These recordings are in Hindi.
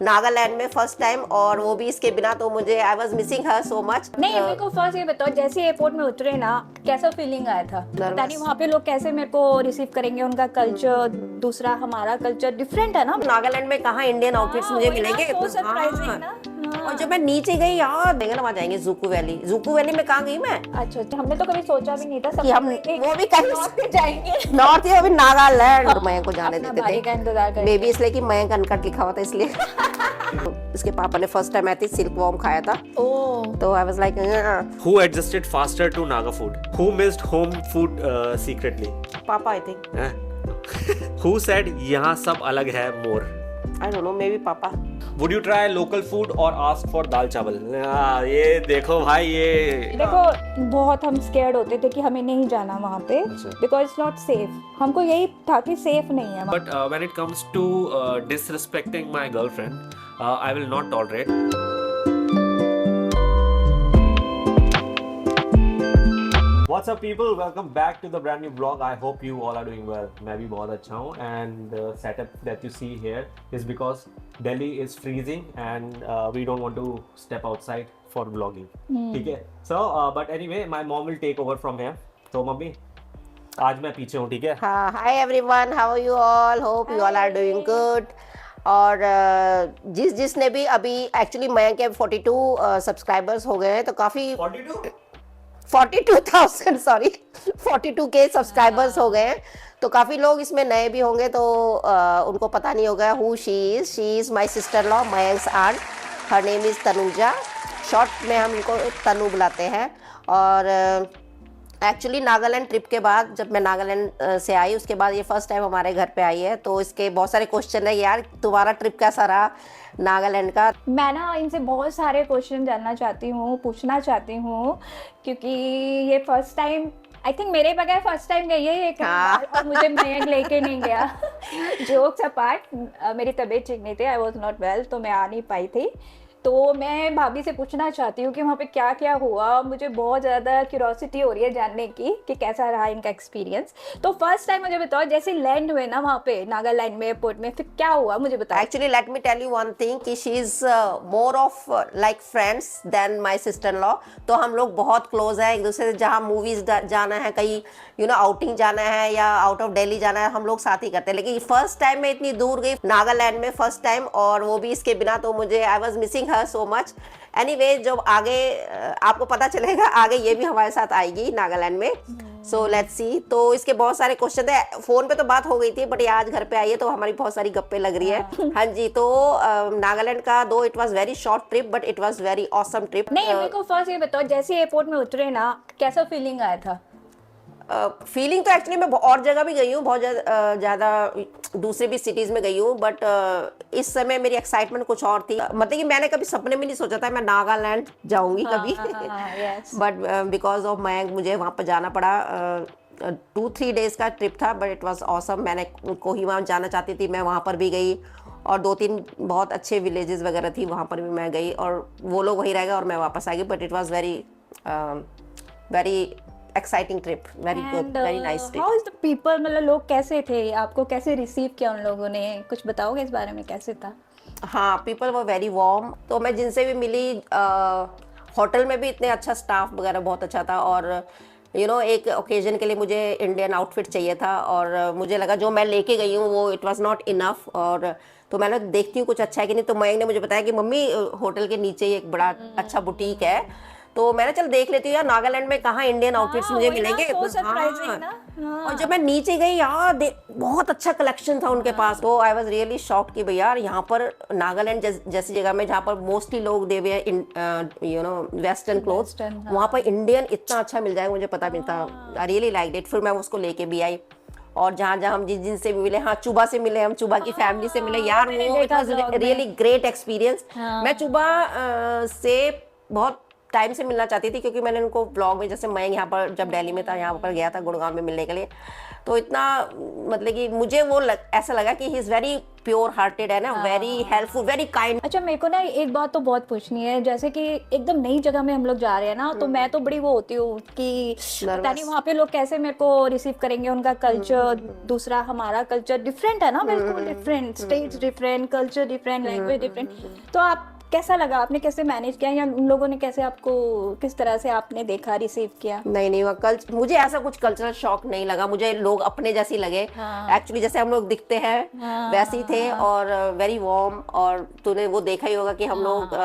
नागालैंड में फर्स्ट टाइम, और वो भी इसके बिना, तो मुझे I was missing her so much. नहीं, मेरे को फर्स्ट ये बताओ, जैसे एयरपोर्ट में उतरे ना, कैसा फीलिंग आया था? पता नहीं वहाँ पे लोग कैसे मेरे को रिसीव करेंगे, उनका कल्चर दूसरा, हमारा कल्चर डिफरेंट है ना। नागालैंड में कहाँ इंडियन आउटफिट्स मुझे मिलेंगे। so surprising ना। और जब मैं नीचे गई यार, देंगे ना, वहाँ जाएंगे जूकू वैली। जूकू वैली में कहाँ गई मैं? अच्छा, हमने तो कभी सोचा भी नहीं था कि हम वो भी कहीं नॉर्थ में जाएंगे। नॉर्थ या अभी नागालैंड मयंक को जाने अपना देते भाई का इंतजार थे, करेंगे। मे बी इसलिए कि मयंक अनकट लिखा हुआ था इसलिए। इसके पापा ने फर्स्ट टाइम आई थी सिल्क वॉर्म खाया था, तो I was like Who adjusted faster to Naga food? Who missed home food secretly? पापा I think, Eh? Who said यहाँ सब अलग है more? I don't know, maybe पापा। Would you try local food or ask for दाल चावल? ये देखो भाई, ये देखो, बहुत हम स्केर्ड होते थे कि हमें नहीं जाना वहाँ पे, बिकॉज इट्स नॉट सेफ। हमको यही था कि सेफ नहीं है। But when it comes to disrespecting my girlfriend, I will not tolerate. What's up people, welcome back to the brand new vlog. I hope you all are doing well. मैं भी बहुत अच्छा हूँ, and the setup that you see here is because Delhi is freezing and we don't want to step outside for vlogging. ठीक है? So but anyway, my mom will take over from here. तो मम्मी, आज मैं पीछे हूँ, ठीक है? हाँ, hi everyone, how are you all? Hope you all are doing good. और जिसने भी अभी, एक्चुअली मयंक के 42 सब्सक्राइबर्स हो गए हैं, तो काफ़ी 42,000 सॉरी 42 के सब्सक्राइबर्स हो गए हैं, तो काफ़ी लोग इसमें नए भी होंगे, तो उनको पता नहीं होगा who she is my sister law, Mayank's aunt. Her name is Tanuja, short में हम इनको तनु बुलाते हैं। और एक्चुअली नागालैंड ट्रिप के बाद, जब मैं नागालैंड से आई, उसके बाद ये फर्स्ट टाइम हमारे घर पे आई है, तो इसके बहुत सारे क्वेश्चन है, यार तुम्हारा ट्रिप कैसा रहा नागालैंड का? मैं ना इनसे बहुत सारे क्वेश्चन जानना चाहती हूँ, पूछना चाहती हूँ, क्योंकि ये फर्स्ट टाइम, आई थिंक मेरे बगैर फर्स्ट टाइम गई है ये कहीं बार, और मुझे मयंक लेके नहीं गया। जोक्स अपार्ट, मेरी तबीयत ठीक नहीं थी, आई वॉज नॉट वेल, तो मैं आ नहीं पाई थी। तो मैं भाभी से पूछना चाहती हूँ कि वहाँ पे क्या क्या हुआ। मुझे बहुत ज़्यादा क्यूरोसिटी हो रही है जानने की कि कैसा रहा इनका एक्सपीरियंस। तो फर्स्ट टाइम मुझे बताओ, जैसे लैंड हुए ना वहाँ पे नागालैंड में एयरपोर्ट में, फिर क्या हुआ मुझे बताओ। Actually let me tell you one thing कि she is more of like friends then my sister law. तो हम लोग बहुत क्लोज हैं एक दूसरे से, जहाँ मूवीज़ जाना है, कहीं आउटिंग जाना है या आउट ऑफ दिल्ली जाना है, हम लोग साथ ही करते हैं। लेकिन फर्स्ट टाइम मैं इतनी दूर गई नागालैंड में फर्स्ट टाइम, और वो भी इसके बिना, तो मुझे I was missing her so much. Anyway, जब आगे आपको पता चलेगा, आगे ये भी हमारे साथ आएगी नागालैंड में, सो लेट्स सी। तो इसके बहुत सारे क्वेश्चन थे, फोन पे तो बात हो गई थी, बट ये आज घर पे आई है, तो हमारी बहुत सारी गप्पे लग रही है। हाँ जी, तो नागालैंड का, दो it was very short trip, but it was very awesome trip. नहीं, मेरे को फर्स्ट ये बताओ, जैसे एयरपोर्ट में उतरे ना, कैसा फीलिंग आया था? फीलिंग तो एक्चुअली मैं और जगह भी गई हूँ, बहुत ज़्यादा दूसरे भी सिटीज़ में गई हूँ, बट इस समय मेरी एक्साइटमेंट कुछ और थी। मतलब कि मैंने कभी सपने में नहीं सोचा था मैं नागालैंड जाऊँगी कभी, बट बिकॉज ऑफ मयंक मुझे वहाँ पर जाना पड़ा। 2-3 डेज़ का ट्रिप था, बट इट वाज ऑसम। मैंने कोहिमा जाना चाहती थी, मैं वहाँ पर भी गई, और 2-3 बहुत अच्छे विलेजेस वगैरह थी, वहाँ पर भी मैं गई, और वो लोग वहीं रह गए और मैं वापस आ गई। But it was very exciting trip, very good, very nice trip. How is the people, मतलब लोग कैसे थे, आपको कैसे रिसीव किया उन लोगों ने, कुछ बताओगे इस बारे में, कैसे था? हाँ, पीपल वर वेरी वार्म। तो मैं जिनसे भी मिली, होटल में भी इतने अच्छा स्टाफ वगैरह बहुत अच्छा था, और एक ओकेजन के लिए मुझे इंडियन आउटफिट चाहिए था, और मुझे लगा जो मैं लेके गई हूँ वो इट वाज नॉट इनफ, और तो मैंने देखती हूँ कुछ अच्छा है कि नहीं। तो मयंक ने मुझे बताया कि मम्मी होटल के नीचे ही एक बड़ा अच्छा बुटीक है, तो मैंने चल देख लेती हूँ यार, नागालैंड में कहाँ इंडियन आउटफिट्स मुझे मिलेंगे। और जब मैं नीचे गई यार, बहुत अच्छा कलेक्शन था उनके पास, तो आई वाज रियली शॉक्ड कि भैया यार, यहाँ पर नागालैंड जैसी जगह में, जहाँ पर मोस्टली लोग दे वेयर वेस्टर्न क्लोथ्स, वहाँ पर इंडियन इतना अच्छा मिल जाएगा, मुझे पता नहीं था। I really like it. फिर मैं उसको लेके भी आई, और जहाँ जहाँ हम जिनसे भी मिले, हाँ चुबा से मिले, हम चुबा की फैमिली से मिले यार, वो it was really great experience. मैं चुबा से बहुत टाइम से मिलना चाहती थी, क्योंकि मैंने उनको ब्लॉग में, जैसे मैं यहाँ पर जब दिल्ली में था, यहाँ पर गया था गुड़गांव में मिलने के लिए, तो इतना मतलब कि मुझे वो ऐसा लगा कि he is very pure hearted है ना, वेरी हेल्पफुल, वेरी काइंड। अच्छा, मेरे को ना एक बात तो बहुत पूछनी है, जैसे कि एकदम नई जगह में हम लोग जा रहे हैं ना, तो मैं तो बड़ी वो होती हूँ कि पता नहीं वहाँ पे लोग कैसे मेरे को रिसीव करेंगे, उनका कल्चर दूसरा, हमारा कल्चर डिफरेंट है ना, बिल्कुल different, states different, culture different, language different. तो आप कैसा लगा, आपने कैसे मैनेज किया, या उन लोगों ने कैसे आपको, किस तरह से आपने देखा, रिसीव किया? नहीं वह मुझे ऐसा कुछ कल्चरल शॉक नहीं लगा, मुझे लोग अपने जैसे ही लगे। एक्चुअली जैसे हम लोग दिखते हैं वैसे ही थे, और वेरी वार्म। और तूने वो देखा ही होगा कि हम लोग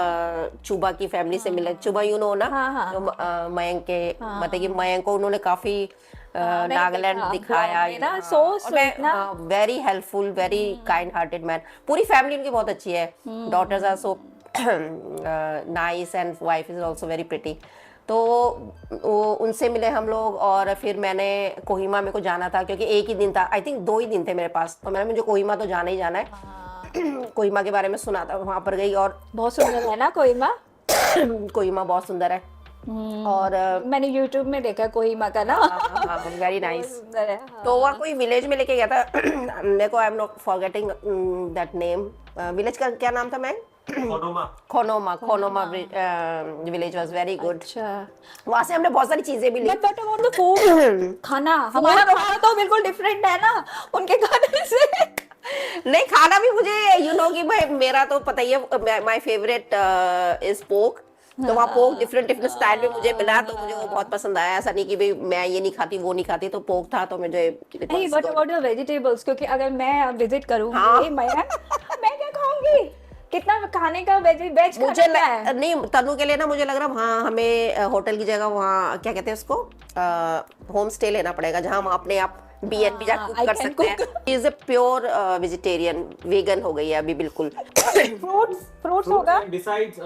चुबा की फैमिली से मिले। चुबा यू नो ना, तो मयंक के मतलब कि मयंक को उन्होंने काफी नागालैंड दिखाया ना, सो स्वीट ना, very helpful, very kind hearted man. पूरी फैमिली उनकी बहुत अच्छी है, daughters are so nice and wife is also very pretty. तो उनसे मिले हम लोग, और फिर मैंने कोहिमा मेरे को जाना था, क्योंकि एक ही दिन था, आई थिंक 2 ही दिन थे मेरे पास, तो मैंने मुझे कोहिमा तो जाना ही जाना है। कोहिमा के बारे में सुना था, वहाँ पर गई, और बहुत सुंदर है ना कोहिमा। कोहिमा बहुत सुंदर है, और मैंने YouTube में देखा कोहिमा का ना, वेरी नाइस। सुंदर है। तो वहाँ कोई विलेज में लेके गया था मेरे को, I am not forgetting that name. Village का क्या नाम था? मैं Khonoma village was very good. अच्छा, वहाँ से हमने बहुत सारी चीजें भी ली। बट अबाउट द फूड, खाना, हमारा खाना तो बिल्कुल डिफरेंट है ना उनके खाने से। नहीं, खाना भी मुझे यू नो कि भाई मेरा तो पता ही है, माय फेवरेट इज पोक। तो वहाँ पोक डिफरेंट स्टाइल में मुझे मिला, तो मुझे वो बहुत पसंद आया। ऐसा नहीं कि भाई मैं ये नहीं खाती वो नहीं खाती, तो पोक था तो मुझे। नहीं, बट अबाउट द वेजिटेबल्स, क्योंकि अगर मैं विजिट करूंगी मैं क्या खाऊंगी? कितना खाने का वेज मुझे नहीं, तनु के लिए ना मुझे लग रहा है वहाँ हमें होटल की जगह, वहाँ क्या कहते हैं उसको, होम स्टे लेना पड़ेगा, जहाँ हम अपने आप B&B जा कुक कर सकते हैं। Is a pure vegetarian, vegan हो गई है अभी बिल्कुल। फ्रूट्स होगा। Besides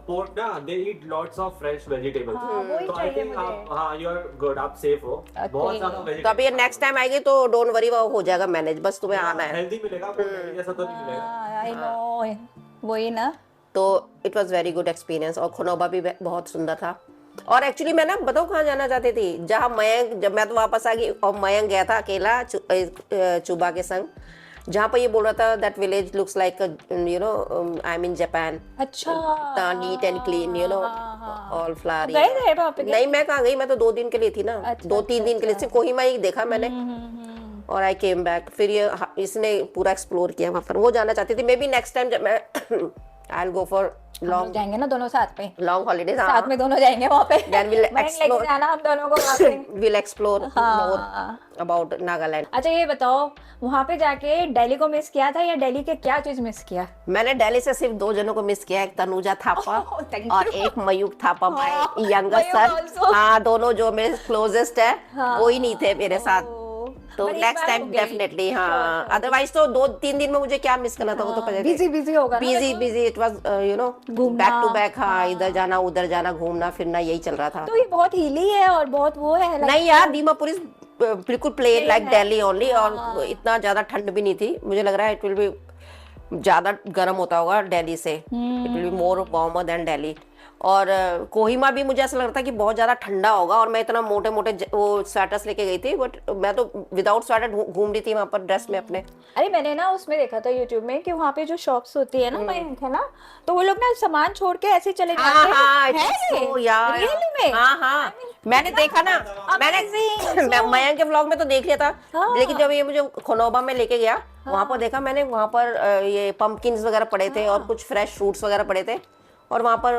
pork ना, they eat lots of fresh vegetables. वही तो I चाहिए think मुझे। आप, हाँ, you are good, आप safe हो। बहुत सारा तो vegetable अभी नेक्स्ट टाइम आएगी तो डोंट वरी, वो हो जाएगा मैनेज, बस तुम्हें आना है। healthy मिलेगा, आपको dairy जैसा तो नहीं मिलेगा। आई नो, वही ना। तो it was very good experience, और खोनोबा भी बहुत सुंदर था। और एक्चुअली मैं ना बताऊँ कहाँ जाना चाहती थी, जहाँ मयंक, जब मैं तो वापस आ गई और मयंक गया था अकेला चुबा के संग, जहाँ पर ये बोल रहा था that village looks like you know I mean Japan. अच्छा, neat and clean, you know, all flower. गए थे वहाँ पे? नहीं, मैं कहाँ गई, मैं तो 2 दिन के लिए थी ना। 2-3 दिन के लिए सिर्फ कोहिमा ही देखा मैंने, और आई केम बैक। फिर ये इसने पूरा एक्सप्लोर किया वहाँ पर। वो जाना चाहती थी। मे बी नेक्स्ट टाइम जब मैं आई विल गो फॉर लॉन्ग जाएंगे ना दोनों साथ में, लॉन्ग हॉलीडेज। साथ में दोनों जाएंगे वहाँ पे। Then we'll मैं लेके explore. जाना हम दोनों को वहाँ पे। Will explore more about Nagaland. अच्छा, ये बताओ, वहाँ पे जाके दिल्ली को मिस किया था, या दिल्ली के क्या चीज मिस किया? मैंने दिल्ली से सिर्फ 2 जनों को मिस किया, एक तनुजा थापा thank और एक Mayuk Thapa, my younger Mayuk son. also. हाँ, दोनों जो मेरे क्लोजेस्ट है वो ही नहीं थे मेरे साथ। तो पर इस नेक्स्ट बार टाइम हो गई। डेफिनेटली। हाँ, अदरवाइज तो 2-3 दिन में मुझे क्या मिस करना था, वो तो पता बिजी होगा ना। Busy it was you know, back to back. हाँ, इधर जाना उधर जाना, घूमना फिरना, यही चल रहा था। तो ये बहुत हिली है और बहुत वो है नहीं यार, दीमापुर इज बिल्कुल प्लेन लाइक दिल्ली ओनली, और इतना ज्यादा ठंड भी नहीं थी। मुझे लग रहा है इट विल बी ज्यादा गर्म होता होगा दिल्ली से, it will be more warmer than Delhi. और कोहिमा भी मुझे ऐसा लग रहा था कि बहुत ज्यादा ठंडा होगा, और मैं इतना मोटे मोटे वो स्वेटर्स लेके गई थी, बट मैं तो विदाउट स्वेटर घूम रही थी वहां पर ड्रेस में अपने। अरे मैंने ना उसमें देखा था YouTube में कि वहाँ पे जो शॉप्स होती है ना, मयंक है ना, तो वो लोग ना सामान छोड़ के ऐसे चले जाते हैं। हाँ, है so यार, रियली में? हाँ, मैंने देखा ना, मैंने मयंक के व्लॉग में तो देख लिया था, लेकिन जब ये मुझे खोनोबा में लेके गया, वहां पर देखा मैंने, वहां पर ये पंपकिन्स वगैरह पड़े थे, और कुछ फ्रेश फ्रूट्स वगैरह पड़े थे, और वहाँ पर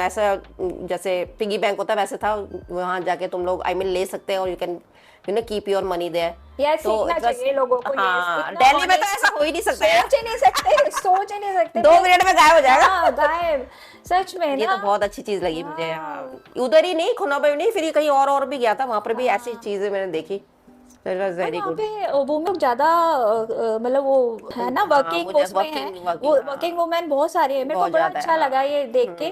ऐसा जैसे पिगी बैंक होता है वैसे था। वहाँ जाके तुम लोग आई मीन ले सकते हैं, और you can you know keep your money there. यार सीखना चाहिए लोगों को। हाँ, दिल्ली में तो ऐसा हो ही नहीं सकता यार। सोच ही नहीं सकते 2 मिनट में गायब हो जाएगा। हाँ, गायब, सच में ये ना। तो बहुत अच्छी चीज लगी मुझे। उधर ही नहीं, खोनोबा में नहीं, फिर कहीं और भी गया था, वहाँ पर भी ऐसी चीजें मैंने देखी। It was very वहाँ good. पे वो लोग ज्यादा मतलब वो है ना, वर्किंग वो उसमें है, working, वो वर्किंग वुमेन बहुत सारी है। मेरे को बहुत बड़ा ज्यादा अच्छा है, लगा ये देख के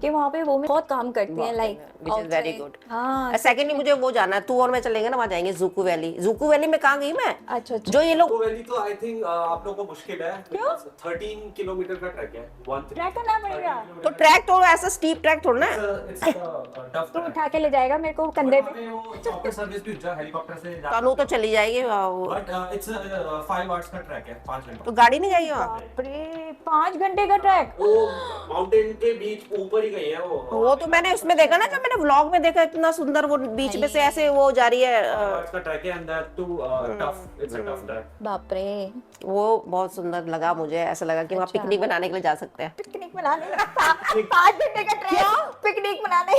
कि वहाँ पे वुमेन बहुत काम करती है, like which is very good. हाँ सेकेंडली मुझे वो जाना है, तू और मैं चलेंगे ना, वहाँ जाएंगे जूकू वैली। जूकू वैली में कहाँ गई मैं, अच्छा अच्छा जो ये लोग तो वैली तो आई थिंक आप लोगों को मुश्किल है, 13 किलोमीटर का ट्रैक है, 1 ट्रैक करना पड़ेगा, तो ट्रैक तो ऐसा स्टीप ट्रैक थोड़ा ना है। इट्स टफ तो उठा के ले जाएगा मेरे को कंधे पे। वो चॉपर सर्विस भी जा हेलीकॉप्टर से जा, तनु तो चली जाएगी बट इट्स 5 आवर्स का ट्रैक है, 5 घंटे। तो गाड़ी नहीं जाएगी वहाँ। बाप रे 5 घंटे का ट्रैक। वो माउंटेन के बीच ऊपर ही गई है वो तो मैंने उसमें देखा ना, जब मैंने व्लॉग में देखा, इतना सुंदर वो बीच में से ऐसे वो जा रही है। का ट्रैक है, and that too tough, it's a tough track. बाप रे वो बहुत सुंदर लगा मुझे, ऐसा लगा कि वहाँ पिकनिक बनाने के लिए जा सकते हैं। पिकनिक मनाने 5 घंटे का ट्रैक पिकनिक मनाने।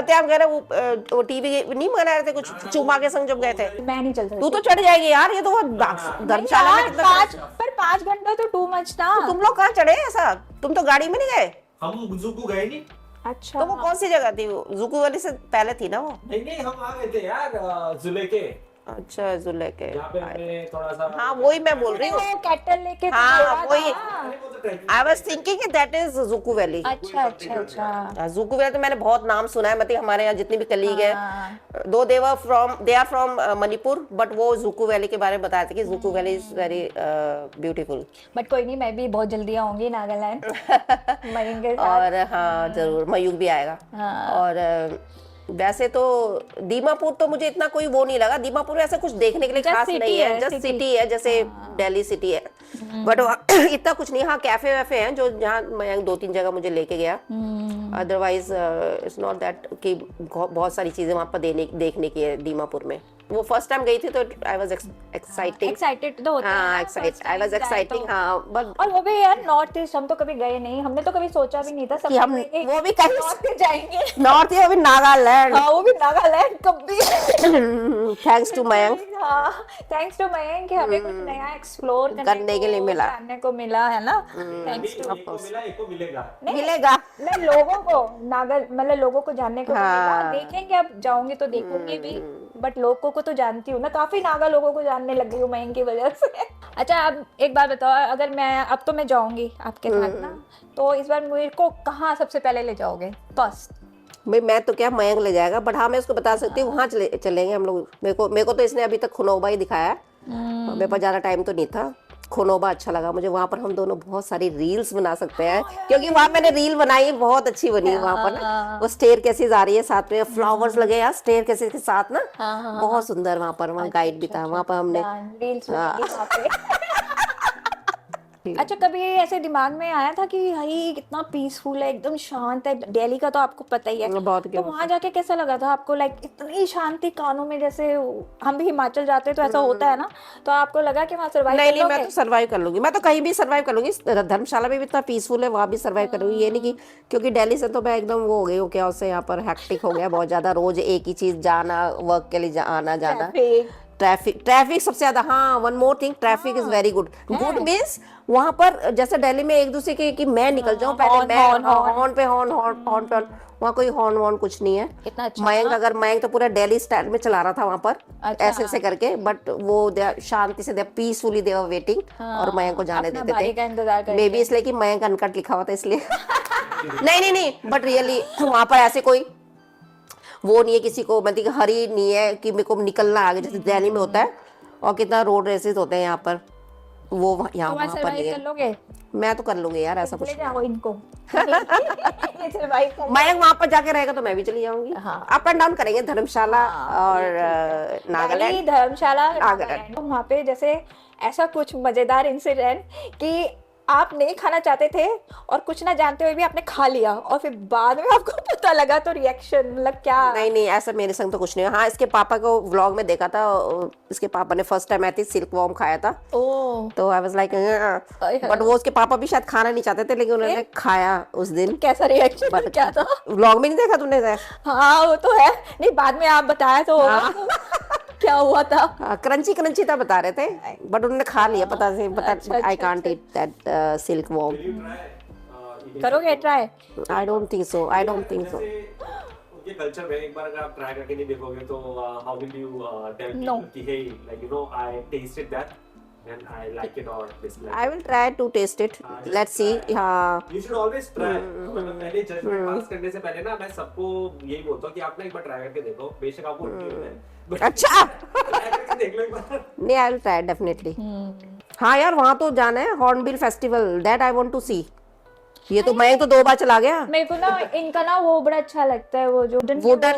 क्या हम कह रहे वो टीवी नहीं बना रहे थे कुछ चुमा के संग जब गए थे। मैं नहीं चल सकती। तू तो चढ़ जाएगी यार, ये तो वो धर्मशाला में कितना। 5 घंटा तो टू मच था। तुम लोग कहाँ चढ़े ऐसा, तुम तो गाड़ी में नहीं गए। हम जुकू गए नहीं। अच्छा तो वो कौन सी जगह थी, वो जूकू वाली से पहले थी ना वो। नहीं हम आ गए थे यार जुले के, अच्छा जुले के, यहाँ पे हमने थोड़ा सा। हाँ वही मैं बोल रही हूँ। वो कैटल लेके तो हाँ, गया वही। था। I was thinking that is Dzukou Valley. अच्छा अच्छा अच्छा जूकू वैली तो मैंने बहुत नाम सुना है, मतलब हमारे यहाँ जितनी भी कलीग है, हाँ। दो they are from Manipur, but वो जूकू वैली के बारे में बताए थे कि Dzukou Valley is very beautiful. But कोई नहीं, मैं भी बहुत जल्दी आऊंगी नागालैंड मयंक के साथ। और हाँ जरूर, मयूर भी आएगा। हाँ। और वैसे तो दीमापुर तो मुझे इतना कोई वो नहीं लगा, दीमापुर में ऐसा कुछ देखने के लिए Just खास city नहीं है, है, जस्ट city। सिटी है, जैसे दिल्ली सिटी है, बट इतना कुछ नहीं। हाँ कैफे वैफे हैं जो जहाँ मयंक 2-3 जगह मुझे लेके गया, अदरवाइज इट्स नॉट दैट कि बहुत सारी चीजें वहाँ पर देखने की है दीमापुर में। वो फर्स्ट टाइम गई थी तो आई वाज एक्साइटेड तो होता है हाँ ना, excited, first I was time जाए एक्साइटिंग। तो। हाँ बट और वो भी यार नॉर्थ ईस्ट हम तो कभी गए नहीं, हमने तो कभी सोचा भी नहीं था सब कि हम लोग वो भी कहीं नॉर्थ ईस्ट जाएंगे। नॉर्थ ईस्ट, अभी नागालैंड। हाँ वो भी नागालैंड कभी। थैंक्स टू मयंक हाँ थैंक्स टू मयंक कि हमें कुछ नया एक्सप्लोर करने के लिए मिला। जानने को मिला है ना। थैंक्स टू एक को मिला, एक को मिलेगा। मिलेगा। मैं लोगों को मतलब लोगों को जानने को तो हाँ। मिला, देखेंगे अब जाऊंगी तो देखूंगी भी, बट लोगों को तो जानती हूँ ना, काफी नागा लोगों को जानने लग गई हूँ मयंक की वजह से। अच्छा अब एक बात बताओ, अगर अब तो मैं जाऊंगी आपके साथ ना, तो इस बार मेरे को कहाँ सबसे पहले ले जाओगे फर्स्ट? भाई मैं तो क्या, मयंक ले जाएगा, बट हाँ मैं उसको बता सकती हूँ वहाँ चलेंगे हम लोग। मेरे को तो इसने अभी तक खुनोबा ही दिखाया है, मेरे पास ज़्यादा टाइम तो नहीं था। खुनोबा अच्छा लगा मुझे, वहाँ पर हम दोनों बहुत सारी रील्स बना सकते हैं, क्योंकि वहाँ मैंने रील बनाई, बहुत अच्छी बनी वहाँ पर ना। वो स्टेयर केसेस आ रही है, साथ में फ्लावर्स लगे यार स्टेयर केसेस के साथ ना, बहुत सुंदर। वहाँ पर वहाँ गाइड भी था, वहाँ पर हमने रील्स वहाँ पे। अच्छा कभी ऐसे दिमाग में आया था कि भाई कितना पीसफुल है, एकदम शांत है, दिल्ली का तो आपको पता ही है, बहुत तो वहां जाके कैसा लगा था आपको? लाइक इतनी शांति कानों में, जैसे हम भी हिमाचल जाते हैं तो ऐसा होता है ना, तो आपको लगा कि वहाँ सर्वाइव कर नहीं लोगे? मैं तो सर्वाइव कर लूंगी, मैं तो कहीं भी सर्वाइव कर लूंगी। धर्मशाला में भी इतना पीसफुल है, वहाँ भी सर्वाइव कर लूंगी। ये नहीं कि क्योंकि दिल्ली से तो मैं एकदम वो हो गई हूँ, क्या उससे यहाँ पर हैक्टिक हो गया बहुत ज्यादा, रोज एक ही चीज, जाना वर्क के लिए आना जाना, ट्रैफिक सबसे ज्यादा। हाँ one more thing, traffic is very good means वहां पर जैसे दिल्ली में एक दूसरे के कि मैं निकल जाऊं पहले, मैं हॉर्न पे हॉर्न पे, वहाँ कोई हॉर्न कुछ नहीं है। इतना अच्छा मयंक तो पूरा दिल्ली स्टाइल में चला रहा था वहां पर, अच्छा। ऐसे करके, बट वो शांति से पीसफुली दे वर वेटिंग, और मयंक को जाने देते थे। मे बी इसलिए कि मयंक अनकट लिखा हुआ था इसलिए। नहीं बट रियली वहां पर ऐसे कोई वो नहीं है किसी को, मतलब हरी नहीं है कि मेरे को निकलना आगे जैसे दिल्ली में होता है, और कितना रोड रेसेस होते हैं यहाँ पर, वो यहाँ वहाँ पर नहीं है। मैं तो कर लूंगी यार, ऐसा कुछ। ले जाओ इनको। मयंक वहां पर जाके रहेगा तो मैं भी चली जाऊंगी। हाँ। अप एंड डाउन करेंगे धर्मशाला और नागालैंड। धर्मशाला नागालैंड। वहाँ पे जैसे ऐसा कुछ मजेदार इंसिडेंट कि आप नहीं खाना चाहते थे और कुछ ना जानते हुए भी आपने खा लिया, और फिर बाद में आपको पता लगा, तो रिएक्शन मतलब क्या? नहीं ऐसा मेरे संग तो कुछ नहीं। हाँ इसके पापा को व्लॉग में देखा था, इसके पापा ने फर्स्ट टाइम आई थी सिल्क वॉर्म खाया था, तो आई वाज लाइक, बट वो उसके पापा भी शायद खाना नहीं चाहते थे, लेकिन उन्होंने खाया उस दिन। कैसा रिएक्शन क्या था? व्लॉग में नहीं देखा तुमने? हाँ वो तो है, नहीं बाद में आप बताया तो क्या हुआ था? क्रंची था बता रहे थे, बट उन्होंने खा लिया पता से। I can't eat that silk worm. करोगे try? I don't think so. उनके कल्चर में एक बार अगर आप ट्राई करके नहीं देखोगे तो how will you tell No. कि hey like you know I tested that, and I like it or dislike. I will try to taste it. just Let's see. try. हाँ You should always try. मतलब पहले जजमेंट पास करने से पहले ना मैं सबको यही बोलता हूँ कि आप ना एक बार ट्राई करके देखो, बेशक आपको उल्टी हो जाए, but अच्छा ट्राई करके देख लो एक बार। नहीं, आई विल ट्राई डेफिनेटली। हाँ यार, वहाँ तो जाना है, Hornbill festival, that I want to see. ये तो मैं तो 2 बार चला गया। मेरे को ना इनका ना वो बड़ा अच्छा लगता है, वो जो वुडन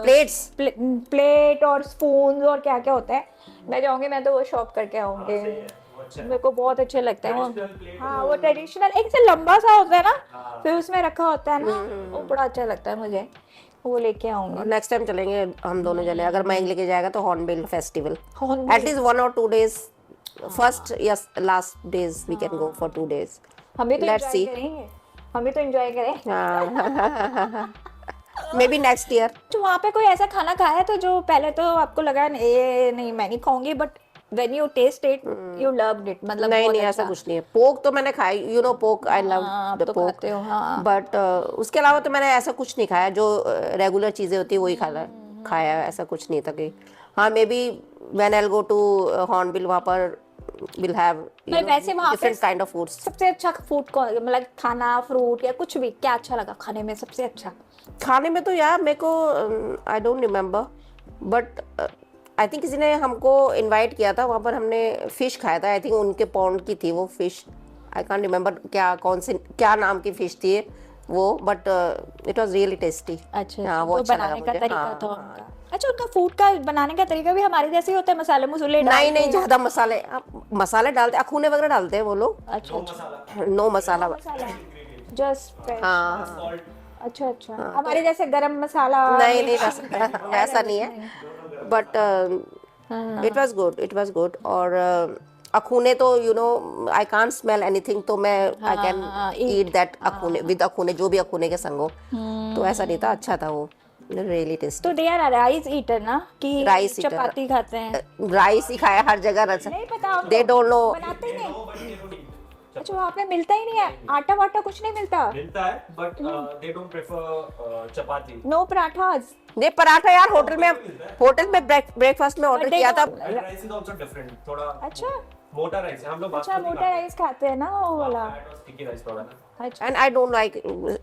प्लेट्स। प्लेट और स्पून और क्या क्या होता है। मैं जाऊंगी, मैं तो वो शॉप करके आऊंगी। मेरे को बहुत अच्छे लगते हैं वो। हाँ, वो ट्रेडिशनल एक से लंबा सा होता है ना, फिर उसमें रखा होता है ना, वो बड़ा अच्छा लगता है मुझे, वो लेके आऊंगी। नेक्स्ट टाइम चलेंगे हम दोनों जने, अगर मैं लेके जाएगा तो Hornbill festival, Hornbill। At least 1 or 2 days, first या last days we can go for 2 days। हम भी तो Let's एंजॉय see। करेंगे, हम भी तो एंजॉय करें। May be next year. तो वहाँ पे कोई ऐसा खाना खाया है तो जो पहले तो आपको लगा ये नहीं मैं नहीं खाऊंगी, but when you test it you loved it, मतलब नहीं बहुत नहीं, ऐसा कुछ नहीं है। पोक तो मैंने खाई, यू नो पोक, आई लव आप द तो पोक, खाते हो, हाँ। बट उसके अलावा तो मैंने ऐसा कुछ नहीं खाया, जो रेगुलर चीजें होती है वही खाया है, ऐसा कुछ नहीं था कि हाँ maybe when I will go to Hornbill, वहाँ पर विल हैव वैसे वहाँ पे डिफरेंट काइंड ऑफ फूड्स। सबसे अच्छा फूड कौन, मतलब खाना, फ्रूट या कुछ भी, क्या अच्छा लगा खाने में सबसे अच्छा? खाने में तो यार मेरे को I don't remember, but I think किसी ने हमको इनवाइट किया था, वहाँ पर हमने फिश खाया था, आई थिंक उनके पॉन्ड की थी वो फिश, आई कांट रिमेम्बर क्या नाम की फिश थी वो, but it was really tasty. अच्छा, हाँ, वो तो अच्छा बनाने लगा का मुझे। तरीका हाँ, था हाँ। उनका। अच्छा, उनका फूड का बनाने का तरीका भी हमारे जैसे ही होता है, मसाले मसूले डाल नहीं नहीं, के? ज्यादा मसाले डालते, अखूने वगैरह डालते हैं वो लोग, अच्छा, नो मसाला। जस्ट हाँ अच्छा अच्छा, हमारे जैसे गरम मसाला नहीं नहीं, वैसा नहीं है, बट इट वाज गुड। और अखूने तो you know I can't smell anything, तो मैं I can eat that akhuni with akhuni, जो भी अखूने के संग हो, तो ऐसा नहीं था, अच्छा था वो, रियली टेस्टी। तो दे आर राइस ईटर ना, कि Rice eater। चपाती खाते हैं? राइस ही खाया हर जगह, नहीं पता हमको, दे डोंट नो। बनाते ही नहीं। अच्छा, वहाँ पे मिलता ही नहीं है आटा वाटा, कुछ नहीं मिलता? मिलता है, but they don't prefer chapati. No parathas? नहीं, पराठा यार होटल में ब्रेकफास्ट में ऑर्डर But they किया था। don't- And rice is also different, थोड़ा अच्छा मोटा राइस है, हम लोग अच्छा, बासमती मोटा राइस खाते हैं ना वो वाला। fat और sticky rice थोड़ा ना। अच्छा, and I don't like,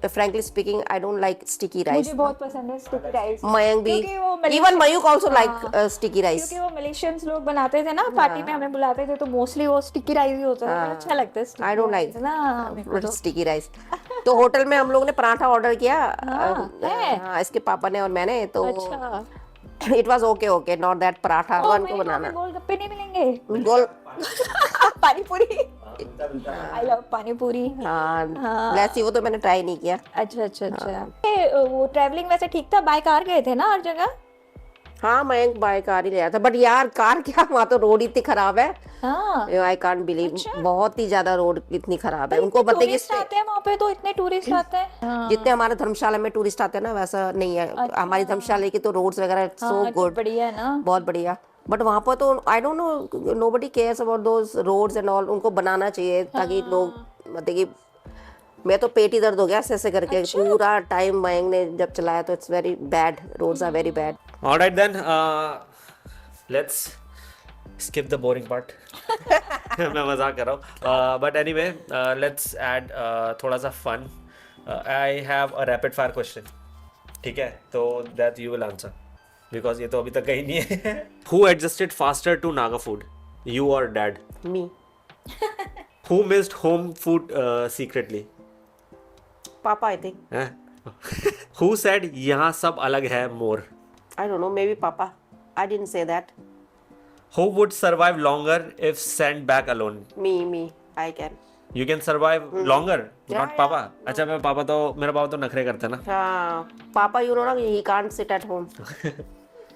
frankly speaking, I don't like sticky rice. मुझे बहुत पसंद है स्टिकी राइस, मयंक भी, क्योंकि वो even Mayuk also like sticky rice. क्योंकि वो मलेशियंस लोग बनाते थे ना पार्टी में, हमें बुलाते थे, तो मोस्टली वो स्टिकी राइस ही होता था, अच्छा लगता है sticky आई डोंट rice ना मेरे को तो। Sticky rice. तो होटल में हम लोग ने पराठा ऑर्डर किया, है? हाँ, इसके पापा ने और मैंने, तो अच्छा, it was okay, not that paratha oh, one मेरे को वहाँ बनाना। पे गोलगप्पे नहीं मिलेंगे? गोल पानी पूरी, मिलता है। आई लव पानी पूरी। हाँ, वैसे वो तो मैंने ट्राई नहीं किया। अच्छा अच्छा अच्छा, वो ट्रैवलिंग वैसे ठीक था, बाय कार गए थे ना हर जगह? हाँ, मयंक बाय कार ही ले आया था, बट यार कार क्या, वहाँ तो रोड इतनी खराब है, हाँ, आई कांट बिलीव, बहुत ही ज्यादा रोड इतनी खराब है। उनको बताइए टूरिस्ट आते हैं वहाँ पे, तो इतने टूरिस्ट आते हैं। जितने हमारे धर्मशाला में टूरिस्ट आते हैं ना, वैसा नहीं है हमारी धर्मशाला की, तो रोड्स वगैरह सो गुड, बढ़िया है ना, बहुत बढ़िया। बट वहाँ पर तो I don't know, nobody cares about those roads and all, उनको बनाना चाहिए ताकि लोग, मतलब कि मैं तो पेट ही दर्द हो गया ऐसे करके पूरा टाइम मयंक ने जब चलाया, तो it's very bad, roads are very bad. Alright then, let's skip the boring part. मैं मजाक कर रहा हूँ, but anyway, let's add थोड़ा सा fun. I have a rapid fire question. ठीक है, तो that you will answer because ये तो अभी तक कहीं नहीं है। Who adjusted faster to Naga food? You or Dad? Me, Who missed home food secretly? पापा आई थिंक, हैं? Who said यहाँ सब अलग है more? I don't know, maybe पापा, I didn't say that. Who would survive longer if sent back alone? Me, I can. You can survive longer, Yeah, not पापा। अच्छा, मेरा पापा तो नखरे करते हैं ना। हाँ, पापा, यू नो ना, he can't sit at home,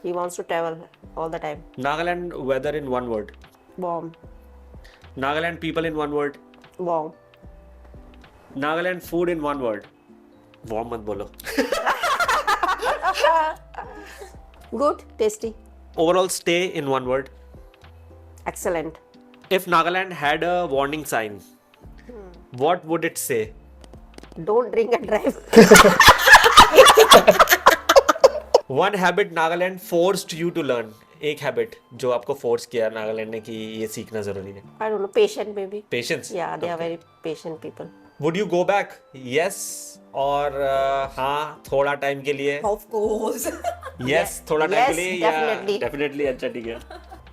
he wants to travel all the time। Nagaland weather in one word. Warm, Nagaland people in one word. warm, Nagaland food in one word. Warm मत बोलो। good, tasty, Overall stay in one word. excellent। If Nagaland had a warning sign, what would it say? Don't drink and drive। One habit Nagaland forced you to learn. एक हैबिट जो आपको फोर्स किया नागालैंड ने कि ये सीखना जरूरी है? I don't know, patient maybe. Patience. Yeah, they are very patient people. Would you go back? Yes और हाँ थोड़ा टाइम के लिए? Of course. यस थोड़ा टाइम के Yes, लिए या definitely. डेफिनेटली? अच्छा ठीक है।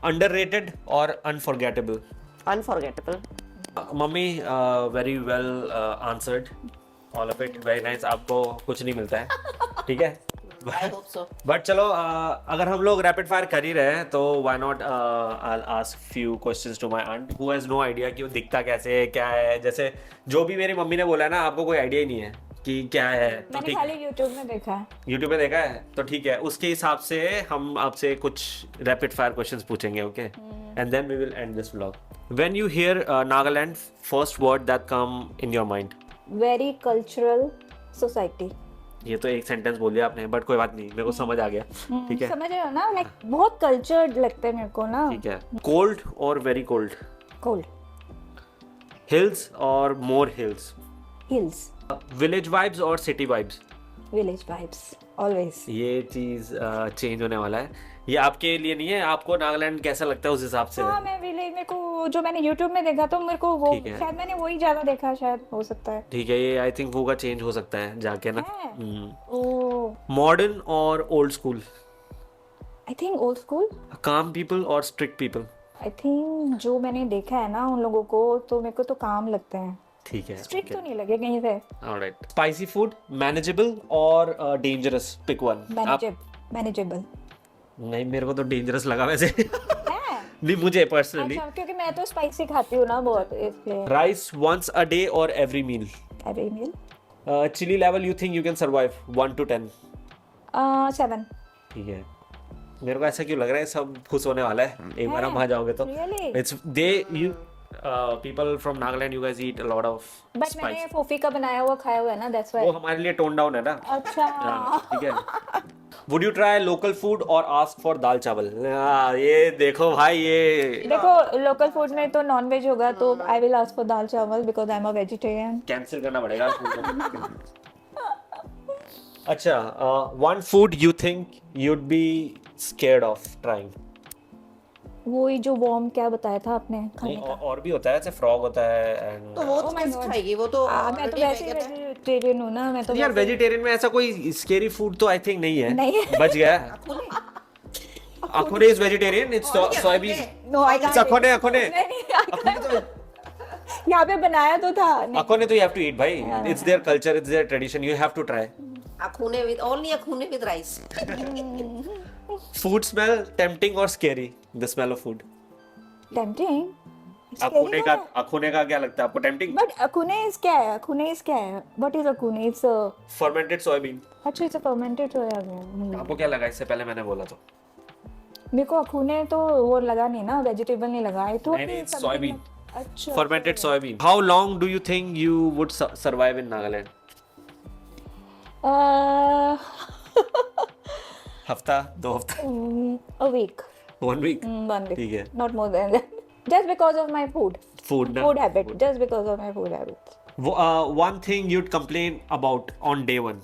अंडररेटेड और unforgettable? Unforgettable. Mummy very well answered all of it, very nice. आपको कुछ नहीं मिलता है, ठीक है। I hope so. बट चलो अगर हम लोग रैपिड फायर कर ही रहे हैं तो why not I ask few questions to my aunt who has no idea कि वो दिखता कैसे है, क्या है। जैसे जो भी मेरी मम्मी ने बोला है ना, आपको कोई आइडिया ही नहीं है कि क्या है, तो मैंने ठीक खाली YouTube में देखा है। यूट्यूब पे देखा है तो ठीक है। उसके हिसाब से हम आपसे कुछ रैपिड फायर क्वेश्चंस पूछेंगे, okay? And then we will end this vlog. When you hear Nagaland, first word that come in your mind? Very cultural society. ये तो एक सेंटेंस बोल दिया आपने, बट कोई बात नहीं, मेरे को समझ आ गया, ठीक है। समझ रहे हो ना, लाइक बहुत कल्चर्ड लगते हैं मेरे को ना। ठीक है। कोल्ड और वेरी कोल्ड? कोल्ड। हिल्स और मोर हिल्स? हिल्स। विलेज वाइब्स और city vibes? Village vibes always. ये चीज चेंज होने वाला है, ये आपके लिए नहीं है। आपको नागालैंड कैसा लगता है उस हिसाब से? हाँ, मैं विलेज, मेरे को जो मैंने YouTube में देखा तो मेरे को वो ठीक है। शायद मैंने वही ज्यादा देखा, शायद हो सकता है। ठीक है, ये आई थिंक होगा, चेंज हो सकता है जाके ना। है? ओ, मॉडर्न और old school? I think old school. काम पीपल और स्ट्रिक्ट पीपल? आई थिंक जो मैंने देखा है ना उन लोगों को, तो मेरे को तो काम लगते हैं। ठीक है, स्ट्रिक्ट तो नहीं लगे कहीं से। ऑलराइट। स्पाइसी फूड, मैनेजेबल और डेंजरस? Pick one. मैनेजेबल। नहीं, मेरे को तो डेंजरस लगा वैसे। है? नहीं, मुझे पर्सनली। अच्छा, क्योंकि मैं तो स्पाइसी खाती हूँ ना बहुत, इसलिए। राइस वंस अ डे और every meal? Every meal. Chili level you think you can survive 1 to 10? 7। ठीक है। मेरे को ऐसा क्यों लग रहा है सब खुश होने वाला है एक बार हम वहाँ जाओगे तो। Really? It's they you people from Nagaland, you guys eat a lot of but spice. मैंने फोफी का बनाया हुआ खाया हुआ है ना, दैट्स वो व्हाई। हमारे लिए टोन डाउन है ना। अच्छा। हाँ, ठीक है। Would you try local food or ask for दाल चावल? ये देखो भाई, ये देखो, लोकल फूड में तो नॉन वेज होगा, तो आई विल आस्क फॉर दाल चावल because I am a vegetarian. Cancel करना पड़ेगा। अच्छा, one food you think you'd be scared of trying? वही जो वॉर्म क्या बताया था आपने खाने नहीं, का। और भी होता है, जैसे फ्रॉग होता है and तो वो तो my कैसे God. खाएगी, वो तो मैं तो वैसे वेजिटेरियन हूँ ना, मैं तो यार वैसे- वेजिटेरियन में ऐसा कोई स्केरी फूड तो आई थिंक नहीं है। नहीं है। बच गया। Akhuni is vegetarian, it's soybean. No, I it's akhuni. Can't. यहाँ पे बनाया तो था। नहीं। अखोने तो यू हैव टू ईट भाई, it's their culture, it's their tradition, you have to try. Akhuni with only akhuni with rice. Food smell tempting और scary? The smell of food. Tempting. Akhuni का क्या लगता है आपको टेम्पटिंग? बट अकुने इज क्या है? अकुने इज क्या है? What is akhuni? It's fermented soybean. अच्छा, इट्स फर्मेंटेड सोयाबीन। आपको क्या लगा इससे पहले मैंने बोला तो? मेरे को अकुने तो वो लगा नहीं ना, वेजिटेबल नहीं लगा। आई थॉट नहीं, it's soybean. अच्छा। Fermented soybean. How long do you think you would survive in Nagaland? हफ्ता, 2 हफ्ता, a week. 1 week? 1 week. ठीक है। Not more than that. Just because of my food. Food ना? Food habit. Just because of my food habit. One thing you'd complain about on day 1?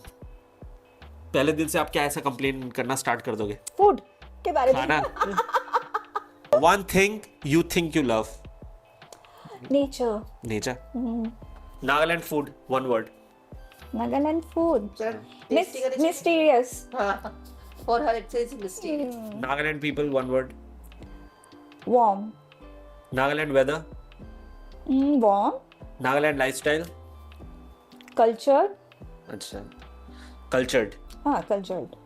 पहले दिन से आप क्या ऐसा कंप्लेन करना स्टार्ट कर दोगे? Food के बारे में। खाना। One thing you think you love? Nature. Nature. Nagaland food, 1 word. Nagaland food. Tasty का tasty. Mysterious. हाँ. For her it says mysterious. Nagaland people, 1 word. Warm. Nagaland weather. Warm. Nagaland lifestyle. Cultured. अच्छा. Cultured. हाँ, cultured.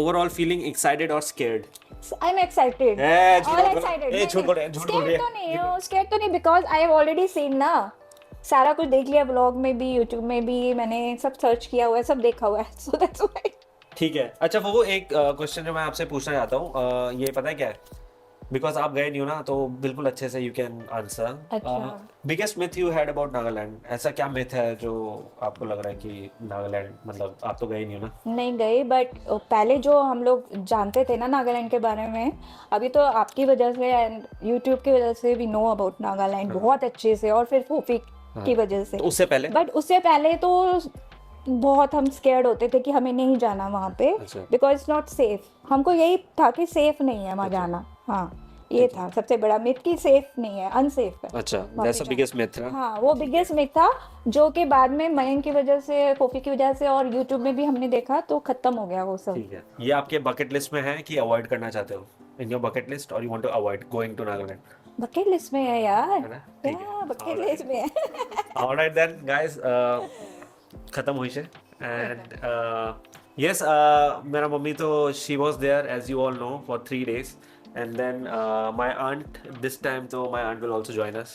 Overall feeling excited or scared? I'm excited. झूठ All बोलो। excited. झूठ बोल रहे हैं, झूठ बोल रहे Scared हैं। तो नहीं हूँ, scared तो नहीं, because I have already seen ना, सारा कुछ देख लिया, ब्लॉग में भी, यूट्यूब में भी, मैंने सब सर्च किया हुआ है, सब देखा हुआ है, so that's why. ठीक है। अच्छा वो एक क्वेश्चन जो मैं आपसे पूछना चाहता हूँ, ये पता है क्या है? बिकॉज आप गए नहीं हो ना, तो बिल्कुल अच्छे से यू कैन आंसर। अच्छा। Biggest myth you had about Nagaland? ऐसा क्या मिथ है जो आपको लग रहा है कि नागालैंड, मतलब आप तो गए नहीं हो ना? नहीं गई, बट पहले जो हम लोग जानते थे ना नागालैंड के बारे में, अभी तो आपकी वजह से एंड यूट्यूब की वजह से वी नो अबाउट नागालैंड बहुत अच्छे से, और फिर फोफी की वजह से। तो उससे पहले? बट उससे पहले तो बहुत हम स्केर्ड होते थे कि हमें नहीं जाना वहाँ पे, अच्छा। Because not safe. हमको यही था कि सेफ नहीं है वहाँ जाना। हाँ, ये था सबसे बड़ा मिथ कि सेफ नहीं है, अनसेफ है अच्छा, वहाँ दैट्स पे द जाना। बिगेस्ट मिथ ना। हाँ, वो बिगेस्ट मिथ था, जो कि बाद में मयंक की वजह से, कोफी की वजह से और यूट्यूब में भी हमने देखा तो खत्म हो गया वो सब। ठीक है, ये आपके बकेट लिस्ट में है कि अवॉइड करना चाहते हो इन योर बकेट लिस्ट, और you want to avoid going to Nagaland, bucket list में है यार, है ना? ठीक है, या बकेट alright. लिस्ट में है। Alright then, guys, खत्म हुई से and yes, मेरा मम्मी तो she was there as you all know for 3 days, and then my aunt this time, so my aunt will also join us,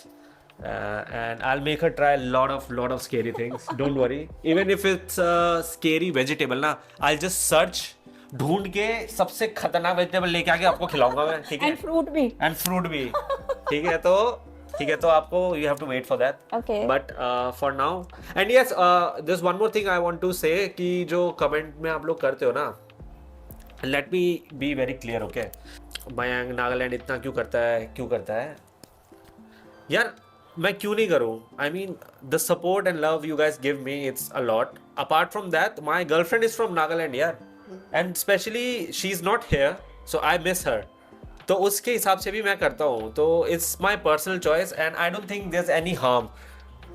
and I'll make her try a lot of scary things. Don't worry, even if it's scary vegetable ना, I'll just search, ढूंढ के सबसे खतरनाक वेजिटेबल लेके आके आपको खिलाऊंगा मैं, ठीक है? एंड फ्रूट भी। एंड फ्रूट भी, ठीक है तो आपको you have to wait for that, Okay. But for now and yes this one more thing I want to say कि जो कमेंट में आप लोग करते हो ना, let me be very clear, okay? Mayank Nagaland इतना क्यों करता है यार, मैं क्यों नहीं करूँ? I mean the support and love you guys give me, it's a lot. Apart from that my girlfriend is from Nagaland यार, and specially she is not here, so I miss her. तो उसके हिसाब से भी मैं करता हूँ, तो it's my personal choice and I don't think there is any harm.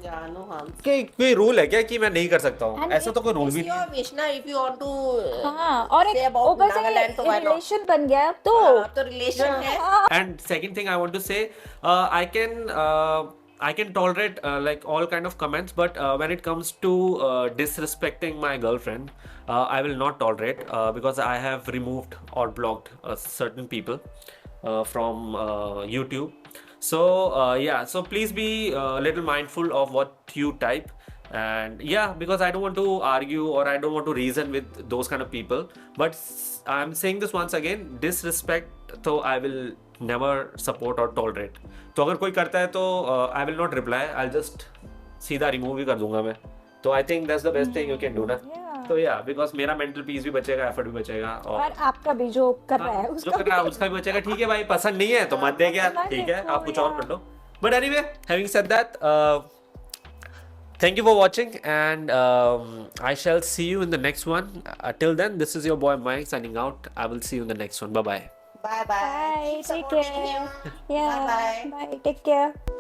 Yeah, no harm. कोई रूल है क्या कि मैं नहीं कर सकता हूँ? And ऐसा तो कोई रूल It's भी नहीं your है. wish ना, if you want to हाँ, और say एक about ऊपर से Nagaland, तो why not? रिलेशन बन गया अब तो। तो रिलेशन है. And second thing I want to say, I can tolerate like all kind of comments, but when it comes to disrespecting my girlfriend, I will not tolerate, because I have removed or blocked certain people from YouTube. So yeah, so please be a little mindful of what you type. And yeah, because I don't want to argue or I don't want to reason with those kind of people, but I'm saying this once again, disrespect तो I will never support or tolerate. तो अगर कोई करता है तो I will not reply, I'll just सीधा remove ही कर दूंगा मैं. तो I think that's the best thing you can do ना. Yeah. तो yeah, because मेरा mental peace भी बचेगा, effort भी बचेगा, और आपका भी जो कर रहा है जो उसका कर रहा है उसका भी बचेगा. ठीक है भाई, पसंद नहीं है तो मत देख यार, मत ठीक है, देखो आप कुछ और यार. कर लो. But anyway, having said that, thank you for watching, and I shall see you in the next one. Till then, this is your boy Mike signing out. I will see you in the next one. Bye bye. Bye bye. Bye, Keep take supporting care. him. Yeah, Bye bye. bye, take care.